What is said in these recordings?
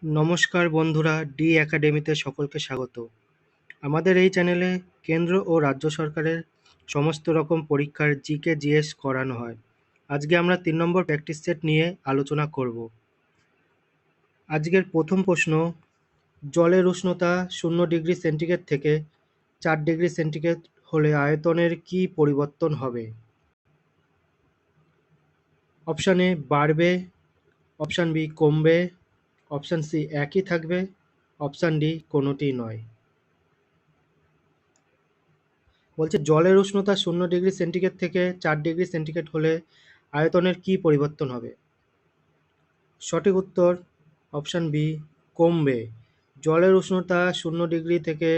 নমস্কার বন্ধুরা, ডি একাডেমিতে সকলকে স্বাগত। আমাদের এই চ্যানেলে কেন্দ্র ও রাজ্য সরকারের সমস্ত রকম পরীক্ষার জিকে জিএস করানো হয়। আজকে আমরা 3 নম্বর প্র্যাকটিস সেট নিয়ে আলোচনা করব। আজকের প্রথম প্রশ্ন, জলের উষ্ণতা 0 ডিগ্রি সেন্টিগ্রেড থেকে 4 ডিগ্রি সেন্টিগ্রেড হলে আয়তনের কি পরিবর্তন হবে? অপশান এ বাড়বে, অপশান বি কমবে, অপশান সি একই থাকবে, অপশান ডি কোনোটিই নয়। বলছে জলের উষ্ণতা 0 ডিগ্রি সেন্টিগ্রেড থেকে 4 ডিগ্রি সেন্টিগ্রেড হলে আয়তনের কি পরিবর্তন হবে? সঠিক উত্তর অপশান বি কমবে। জলের উষ্ণতা 0 ডিগ্রি থেকে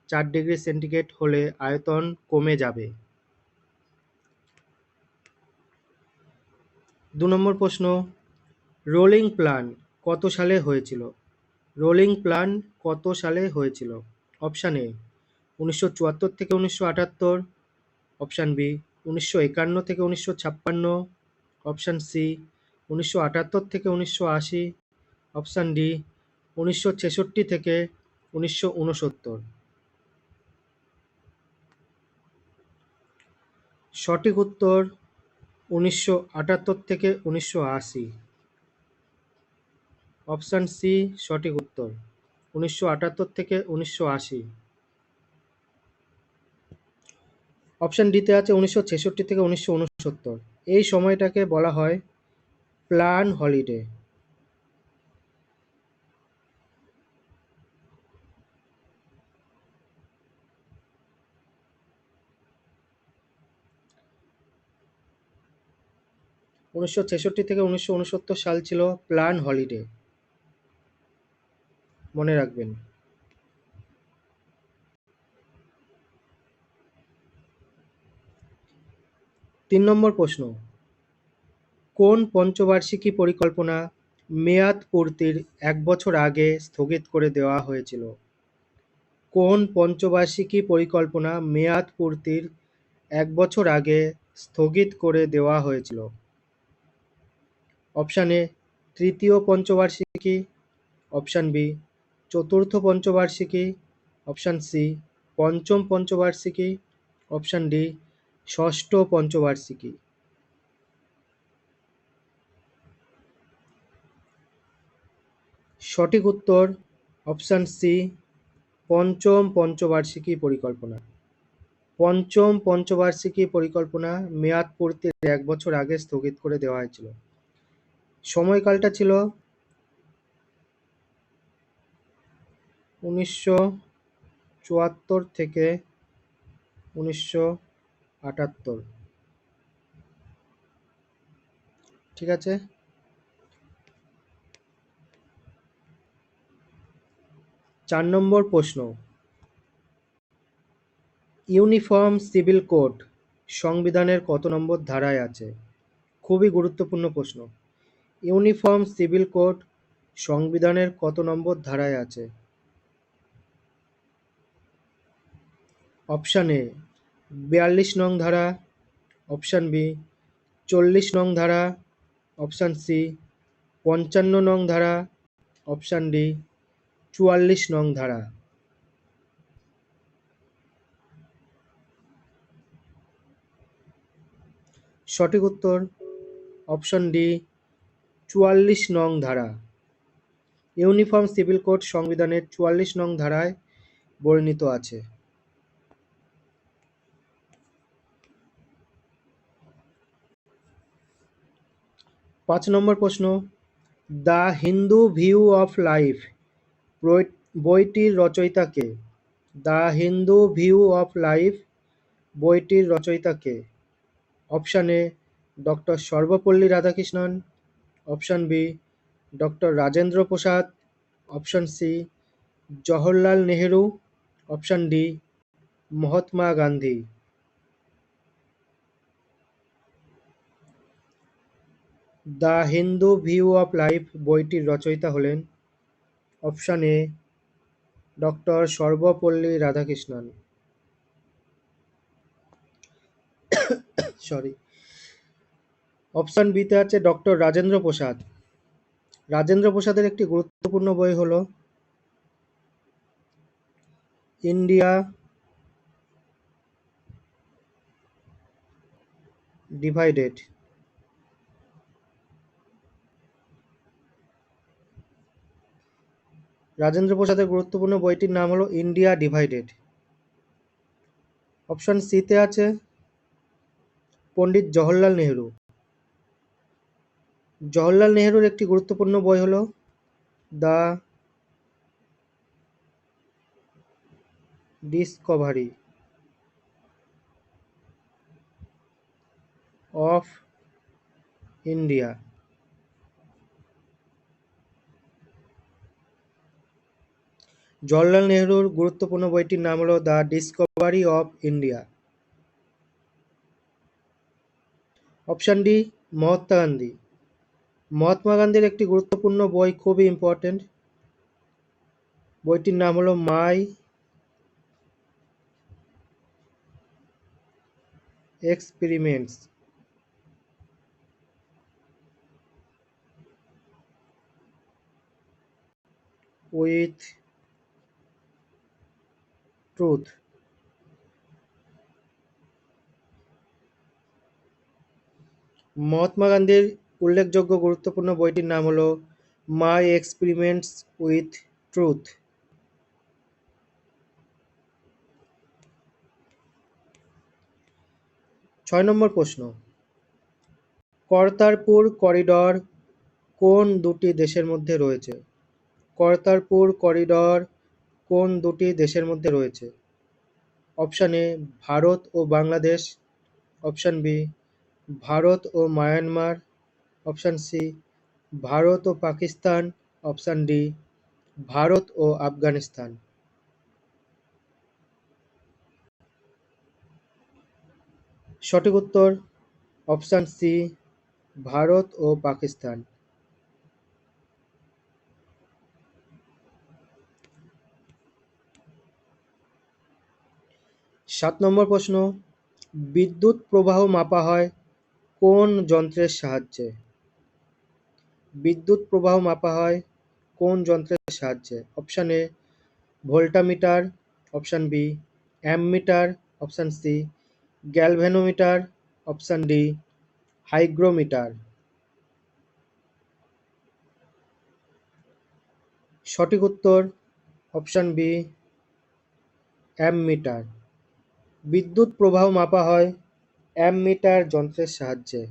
4 ডিগ্রি সেন্টিগ্রেড হলে আয়তন কমে যাবে। 2 নম্বর প্রশ্ন, রোলিং প্ল্যান কত সালে হয়েছিল? রোলিং প্ল্যান কত সালে হয়েছিল? অপশান এ 1974 থেকে 1978, অপশান বি 1951 থেকে 1956, অপশান সি 1978 থেকে 1980, অপশান ডি 1966 থেকে 1969। সঠিক উত্তর 1978 থেকে 1980। অপশান সি সঠিক উত্তর 1978 থেকে 1980। অপশান ডিতে আছে 1966 থেকে 1969। এই সময়টাকে বলা হয় প্ল্যান হলিডে। 1966 থেকে 1969 সাল ছিল প্ল্যান হলিডে, মনে রাখবেন। 3 নম্বর প্রশ্ন, কোন পঞ্চবার্ষিকী পরিকল্পনা মেয়াদ পূর্তির 1 বছর আগে স্থগিত করে দেওয়া হয়েছিল? কোন পঞ্চবার্ষিকী পরিকল্পনা মেয়াদ পূর্তির 1 বছর আগে স্থগিত করে দেওয়া হয়েছিল? অপশান এ তৃতীয় পঞ্চবার্ষিকী, অপশান বি চতুর্থ পঞ্চবার্ষিকী, অপশান সি পঞ্চম পঞ্চবার্ষিকী, অপশান ডি ষষ্ঠ পঞ্চবার্ষিকী। সঠিক উত্তর অপশান সি পঞ্চম পঞ্চবার্ষিকী পরিকল্পনা। পঞ্চম পঞ্চবার্ষিকী পরিকল্পনা মেয়াদ পূর্তির 1 বছর আগে স্থগিত করে দেওয়া হয়েছিল। সময়কালটা ছিল 1974 থেকে 1978। ঠিক আছে। 4 নম্বর প্রশ্ন, ইউনিফর্ম সিভিল কোড সংবিধানের কত নম্বর ধারায় আছে? খুবই গুরুত্বপূর্ণ প্রশ্ন। ইউনিফর্ম সিভিল কোড সংবিধানের কত নম্বর ধারায় আছে? অপশান এ 42 নং ধারা, অপশান বি 40 নং ধারা, অপশান সি 55 নং ধারা, অপশান ডি 44 নং ধারা। সঠিক উত্তর অপশান ডি 44 নং ধারা। ইউনিফর্ম সিভিল কোড সংবিধানের 44 নং ধারায় বর্ণিত আছে। 5 নম্বর প্রশ্ন, the Hindu view of life বইটির রচয়িতা কে? The Hindu view of life বইটির রচয়িতা কে? Option A doctor Sarvepalli Radhakrishnan, option B doctor Rajendra Prasad, option C Jawaharlal Nehru, option D Mahatma Gandhi. The Hindu view of life বইটির রচয়িতা হলেন option A doctor Sarvepalli Radhakrishnan. Option বিতে আছে ডক্টর রাজেন্দ্র প্রসাদ। রাজেন্দ্র প্রসাদের একটি গুরুত্বপূর্ণ বই হল ইন্ডিয়া ডিভাইডেড। রাজেন্দ্র প্রসাদের গুরুত্বপূর্ণ বইটির নাম হল ইন্ডিয়া ডিভাইডেড। অপশন সিতে আছে পণ্ডিত জওহরলাল নেহেরু। জওহরলাল নেহেরুর একটি গুরুত্বপূর্ণ বই হল the discovery of India. Jawaharlal নেহেরুর গুরুত্বপূর্ণ বইটির নাম হল the discovery of India. Option D Mahatma Gandhi. Mahatma গান্ধীর একটি গুরুত্বপূর্ণ বই, খুবই ইম্পর্টেন্ট, বইটির নাম হল my experiments with truth. Mahatma গান্ধীর উল্লেখযোগ্য গুরুত্বপূর্ণ বইটির নাম হল মাই এক্সপেরিমেন্টস উইথ ট্রুথ। 6 নম্বর প্রশ্ন, কর্তারপুর করিডর কোন দুটি দেশের মধ্যে রয়েছে? কর্তারপুর করিডর কোন দুটি দেশের মধ্যে রয়েছে? অপশন এ ভারত ও বাংলাদেশ, অপশন বি ভারত ও মায়ানমার, অপশন সি ভারত ও পাকিস্তান, অপশন ডি ভারত ও আফগানিস্তান। সঠিক উত্তর অপশন সি ভারত ও পাকিস্তান। 7 নম্বর প্রশ্ন, বিদ্যুৎ প্রবাহ মাপা হয় কোন যন্ত্রের সাহায্যে? বিদ্যুৎ প্রবাহ মাপা হয় কোন যন্ত্রের সাহায্যে? Option A voltameter, option B ammeter, option C galvanometer, option D hygrometer. সঠিক উত্তর অপশন বি অ্যামমিটার। বিদ্যুৎ প্রবাহ মাপা হয় অ্যামমিটার যন্ত্রের সাহায্যে।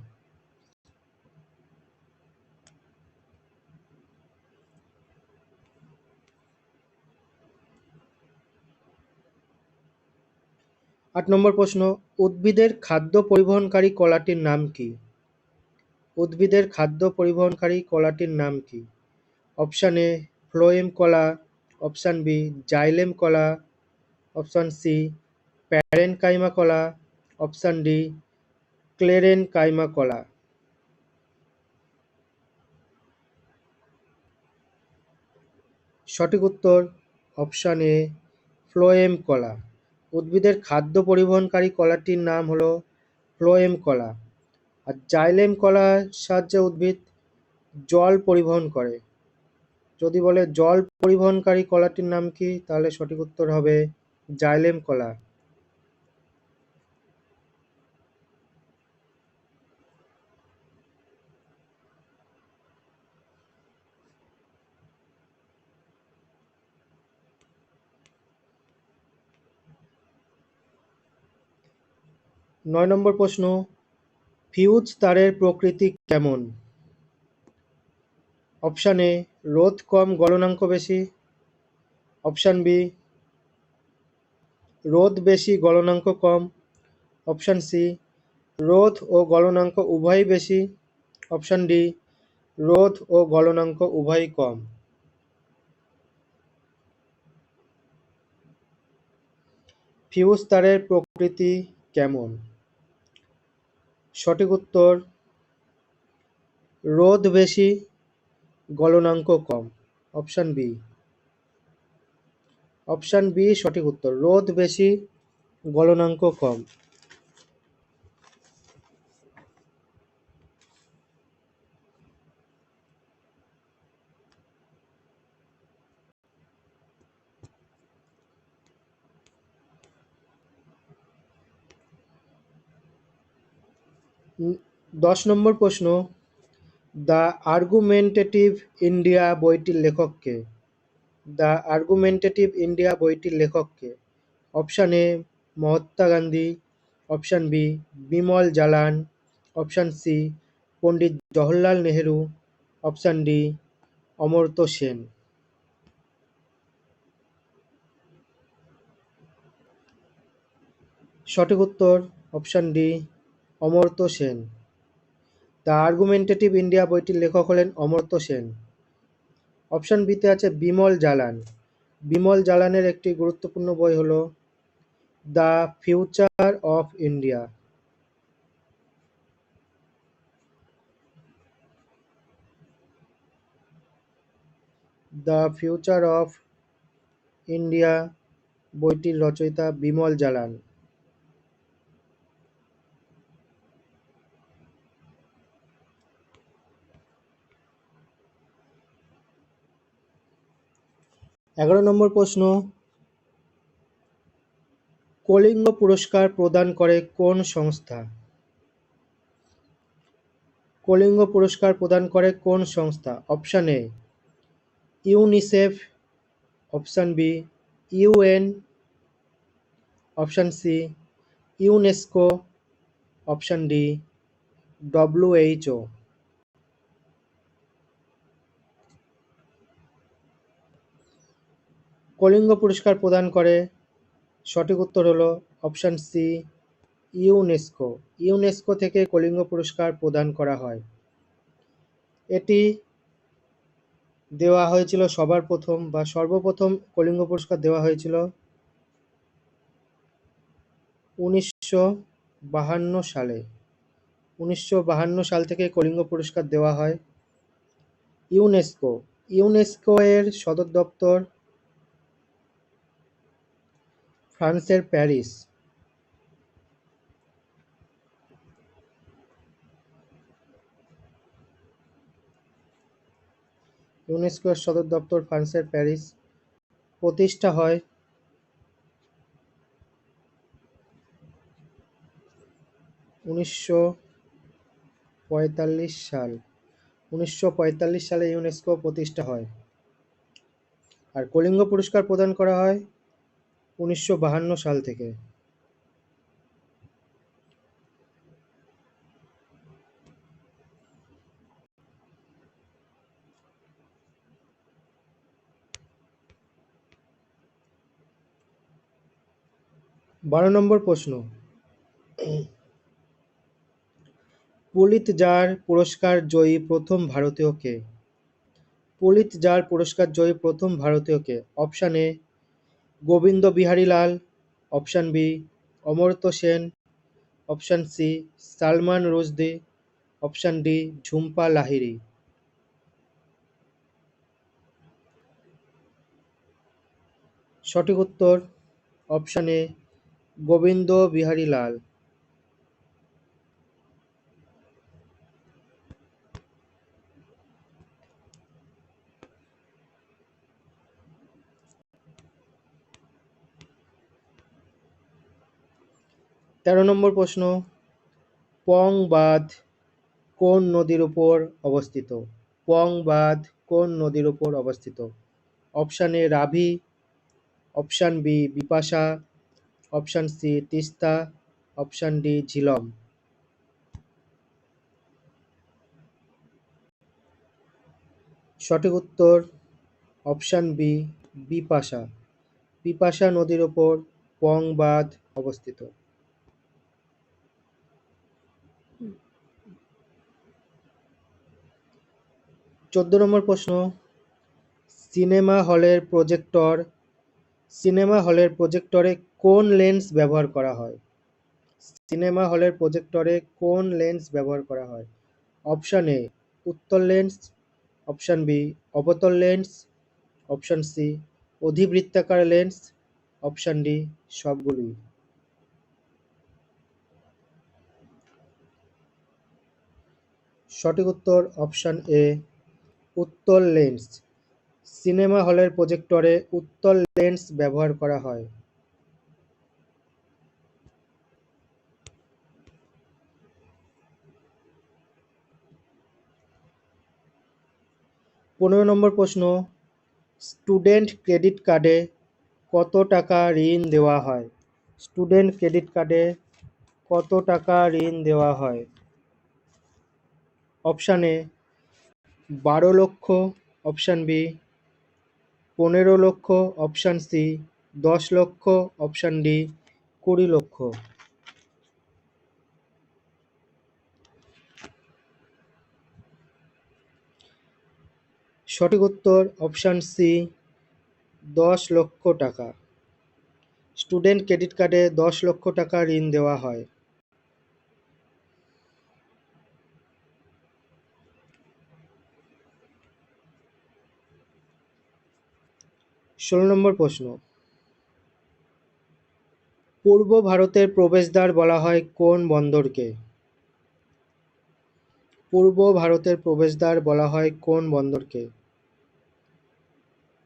8 নম্বর প্রশ্ন, উদ্ভিদের খাদ্য পরিবহনকারী কলাটির নাম কি? উদ্ভিদের খাদ্য পরিবহনকারী কলাটির নাম কি? অপশন এ ফ্লোয়েম কলা, অপশন বি জাইলেম কলা, অপশন সি প্যারেনকাইমা কলা, অপশন ডি ক্লেরেনকাইমা কলা। সঠিক উত্তর অপশন এ ফ্লোয়েম কলা। উদ্ভিদের খাদ্য পরিবহনকারী কলাটির নাম হলো ফ্লোয়েম কলা। আর জাইলেম কলার সাহায্যে উদ্ভিদ জল পরিবহন করে। যদি বলে জল পরিবহনকারী কলাটির নাম কি, তাহলে সঠিক উত্তর হবে জাইলেম কলা। 9 নম্বর প্রশ্ন, ফিউজ তারের প্রকৃতি কেমন? অপশন এ রোধ কম গলনাঙ্ক বেশি, অপশন বি রোধ বেশি গলনাঙ্ক কম, অপশন সি রোধ ও গলনাঙ্ক উভয়ই বেশি, অপশন ডি রোধ ও গলনাঙ্ক উভয়ই কম। ফিউজ তারের প্রকৃতি কেমন? সঠিক উত্তর রোধ বেশি গলনাঙ্ক কম, অপশন বি। অপশন বি সঠিক উত্তর, রোধ বেশি গলনাঙ্ক কম। 10 নম্বর প্রশ্ন, দ্য আর্গুমেন্টেটিভ ইন্ডিয়া বইটির লেখক কে? দ্য আর্গুমেন্টেটিভ ইন্ডিয়া বইটির লেখক কে? Option A Mahatma Gandhi, option B Bimal Jalan, option C Pandit Jawaharlal Nehru, option D Amartya Sen. সঠিক উত্তর option D Amartya Sen. The argumentative India বইটির লেখক হলেন অমর্ত্য সেন। অপশান বিতে আছে বিমল জালান। বিমল জালানের একটি গুরুত্বপূর্ণ বই হল the future of India. The future of India বইটির রচয়িতা বিমল জালান। এগারো নম্বর প্রশ্ন, কলিঙ্গ পুরস্কার প্রদান করে কোন সংস্থা? কলিঙ্গ পুরস্কার প্রদান করে কোন সংস্থা? Option A UNICEF, option B UN, option C UNESCO, option D WHO. Kalinga পুরস্কার প্রদান করে, সঠিক উত্তর হলো অপশান সি ইউনেস্কো। ইউনেস্কো থেকে কলিঙ্গ পুরস্কার প্রদান করা হয়। এটি দেওয়া হয়েছিল সবার প্রথম বা সর্বপ্রথম কলিঙ্গ পুরস্কার দেওয়া হয়েছিল 1952 সালে। 1952 সাল থেকে কলিঙ্গ পুরস্কার দেওয়া হয়। ইউনেস্কো, ইউনেস্কো এর সদর দপ্তর ফ্রান্সের প্যারিস। ইউনেস্কো এর সদর দপ্তর ফ্রান্সের প্যারিস। প্রতিষ্ঠা হয় 1945 সাল। 1945 সালে ইউনেস্কো প্রতিষ্ঠা হয়। আর কলিঙ্গ পুরস্কার প্রদান করা হয় 1952 সাল থেকে। বারো নম্বর প্রশ্ন, পুলিৎজার পুরস্কার জয়ী প্রথম ভারতীয় কে? পুলিৎজার পুরস্কার জয়ী প্রথম ভারতীয় কে? Option A Gobind Behari Lal, option B Amartya Sen, option C Salman Rushdie, option D Jhumpa Lahiri. সঠিক উত্তর অপশান এ গোবিন্দ বিহারী লাল। 13 নম্বর প্রশ্ন, পং বাঁধ কোন নদীর উপর অবস্থিত? পং বাঁধ কোন নদীর উপর অবস্থিত? Option A Ravi, option B Bipasha, option C Teesta, option D Jhelum. সঠিক উত্তর অপশান বি বিপাশা। বিপাশা নদীর উপর পং বাঁধ অবস্থিত। 14 নম্বর প্রশ্ন, সিনেমা হলের প্রজেক্টরে কোন লেন্স ব্যবহার করা হয়? সিনেমা হলের প্রজেক্টরে কোন লেন্স ব্যবহার করা হয়? অপশান এ উত্তল লেন্স, অপশান বি অবতল লেন্স, অপশান সি অধিবৃত্তাকার লেন্স, অপশান ডি সবগুলি। সঠিক উত্তর অপশান এ উত্তল লেন্স। সিনেমা হলের প্রজেক্টরে উত্তল লেন্স ব্যবহার করা হয়। 15 নম্বর প্রশ্ন, স্টুডেন্ট ক্রেডিট কার্ডে কত টাকা ঋণ দেওয়া হয়? স্টুডেন্ট ক্রেডিট কার্ডে কত টাকা ঋণ দেওয়া হয়? অপশান এ 12 লক্ষ, অপশান বি 15 লক্ষ, অপশান সি 10 লক্ষ, অপশান ডি 20 লক্ষ। সঠিক উত্তর অপশান সি 10 লক্ষ টাকা। স্টুডেন্ট ক্রেডিট কার্ডে 10 লক্ষ টাকা ঋণ দেওয়া হয়। 16 নম্বর প্রশ্ন, পূর্ব ভারতের প্রবেশদ্বার বলা হয় কোন বন্দরকে? পূর্ব ভারতের প্রবেশদ্বার বলা হয় কোন বন্দরকে?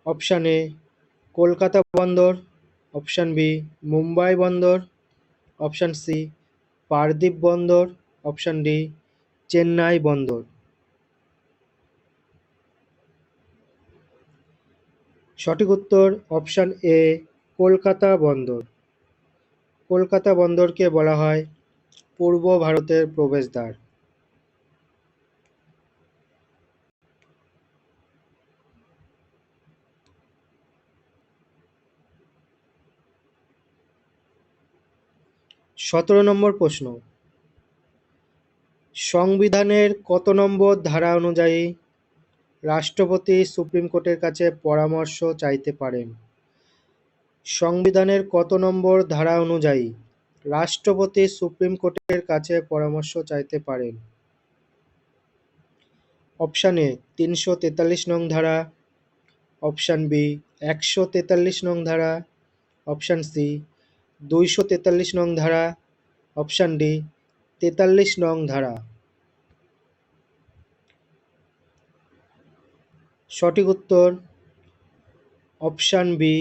অপশান এ কলকাতা বন্দর, অপশান বি মুম্বাই বন্দর, অপশান সি পারদ্বীপ বন্দর, অপশান ডি চেন্নাই বন্দর। সঠিক উত্তর অপশান এ কলকাতা বন্দর। কলকাতা বন্দরকে বলা হয় পূর্ব ভারতের প্রবেশদ্বার। 17 নম্বর প্রশ্ন, সংবিধানের কত নম্বর ধারা অনুযায়ী রাষ্ট্রপতি সুপ্রিম কোর্টের কাছে পরামর্শ চাইতে পারেন? সংবিধানের কত নম্বর ধারা অনুযায়ী রাষ্ট্রপতি সুপ্রিম কোর্টের কাছে পরামর্শ চাইতে পারেন? অপশান এ 343 নং ধারা, অপশান বি 143 নং ধারা, অপশান সি 243 নং ধারা, অপশান ডি 43 নং ধারা। সঠিক উত্তর অপশান বি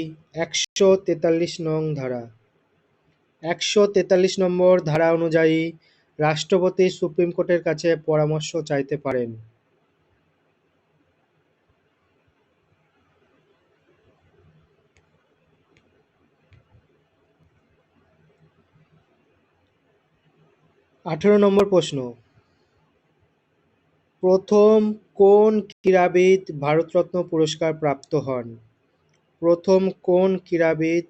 143 নং ধারা। 143 নম্বর ধারা অনুযায়ী রাষ্ট্রপতি সুপ্রিম কোর্টের কাছে পরামর্শ চাইতে পারেন। 18 নম্বর প্রশ্ন, প্রথম কোন ক্রীড়াবিদ ভারতরত্ন পুরস্কার প্রাপ্ত হন? প্রথম কোন ক্রীড়াবিদ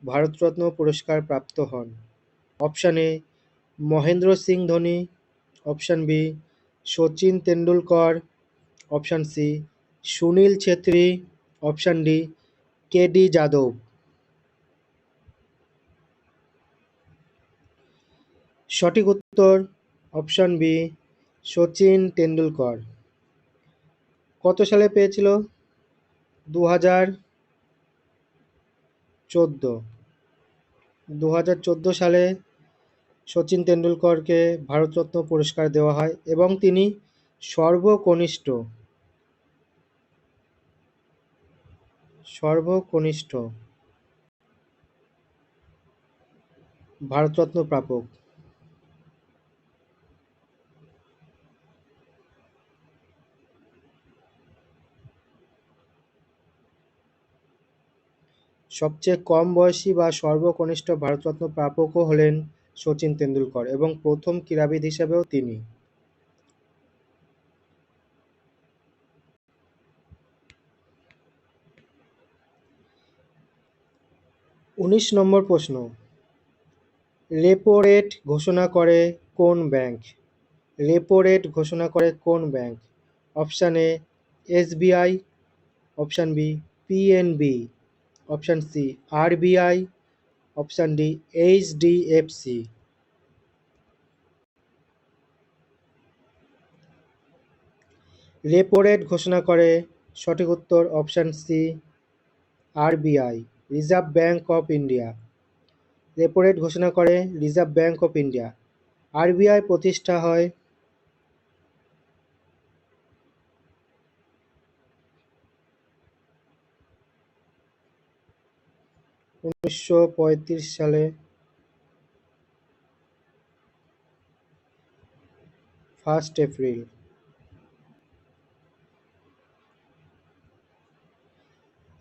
ভারতরত্ন পুরস্কার প্রাপ্ত হন? Option A Mahendra Singh Dhoni, option B Sachin Tendulkar, option C Sunil Chhetri, option D K D যাদব। সঠিক উত্তর অপশান বি সচিন তেন্ডুলকর। কত সালে পেয়েছিল? 2014। 2014 সালে সচিন তেন্ডুলকরকে ভারতরত্ন পুরস্কার দেওয়া হয় এবং তিনি সর্বকনিষ্ঠ সর্বকনিষ্ঠ ভারতরত্ন প্রাপক। সবচেয়ে কম বয়সী বা সর্বকনিষ্ঠ ভারতরত্ন প্রাপকও হলেন সচিন তেন্ডুলকর এবং প্রথম ক্রীড়াবিদ হিসেবেও তিনি। 19 নম্বর প্রশ্ন, রেপো রেট ঘোষণা করে কোন ব্যাংক? রেপো রেট ঘোষণা করে কোন bank? Option A SBI, option B PNB, option C RBI, option D HDFC. Repo rate ঘোষণা করে সঠিক উত্তর option C RBI, reserve bank of India. Repo rate ঘোষণা করে reserve bank of India. RBI প্রতিষ্ঠা হয় 1935 সালে 1 এপ্রিল।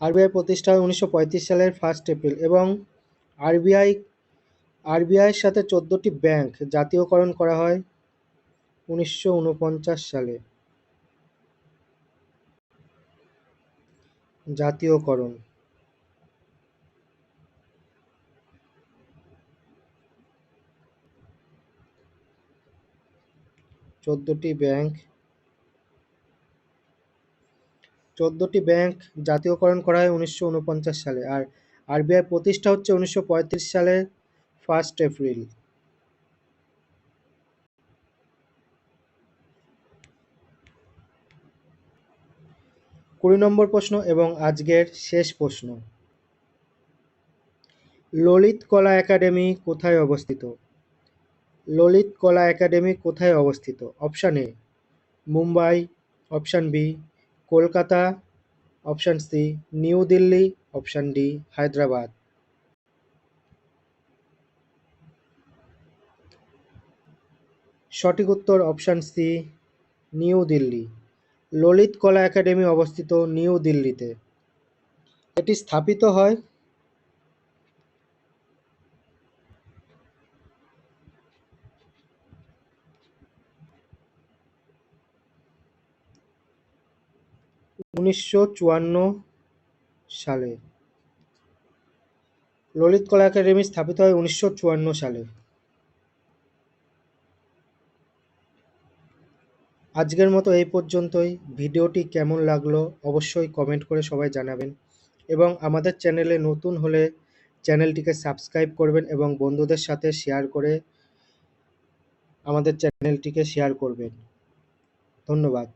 আরবিআই প্রতিষ্ঠা হয় 1935 সালের 1 এপ্রিল এবং আরবিআই আরবিআইয়ের সাথে 14টি ব্যাংক জাতীয়করণ করা হয় 1949 সালে। জাতীয়করণ 14টি ব্যাংক জাতীয়করণ করা হয় 1949 সালে, আর আরবিআই প্রতিষ্ঠা হচ্ছে 1935 সালের 1 এপ্রিল। কুড়ি নম্বর প্রশ্ন এবং আজকের শেষ প্রশ্ন, ললিত কলা একাডেমি কোথায় অবস্থিত? ললিত কলা একাডেমি কোথায় অবস্থিত? Option A Mumbai, option B Kolkata, option C New Delhi, option D Hyderabad. সঠিক উত্তর option C New Delhi. Lalit Kala Academy অবস্থিত নিউ দিল্লিতে। এটি স্থাপিত হয় 1954 সালে। ললিত কলা একাডেমি স্থাপিত হয় 1954 সালে। আজকের মতো এই পর্যন্তই। ভিডিওটি কেমন লাগলো অবশ্যই কমেন্ট করে সবাই জানাবেন, এবং আমাদের চ্যানেলে নতুন হলে চ্যানেলটিকে সাবস্ক্রাইব করবেন এবং বন্ধুদের সাথে শেয়ার করে আমাদের চ্যানেলটিকে শেয়ার করবেন। ধন্যবাদ।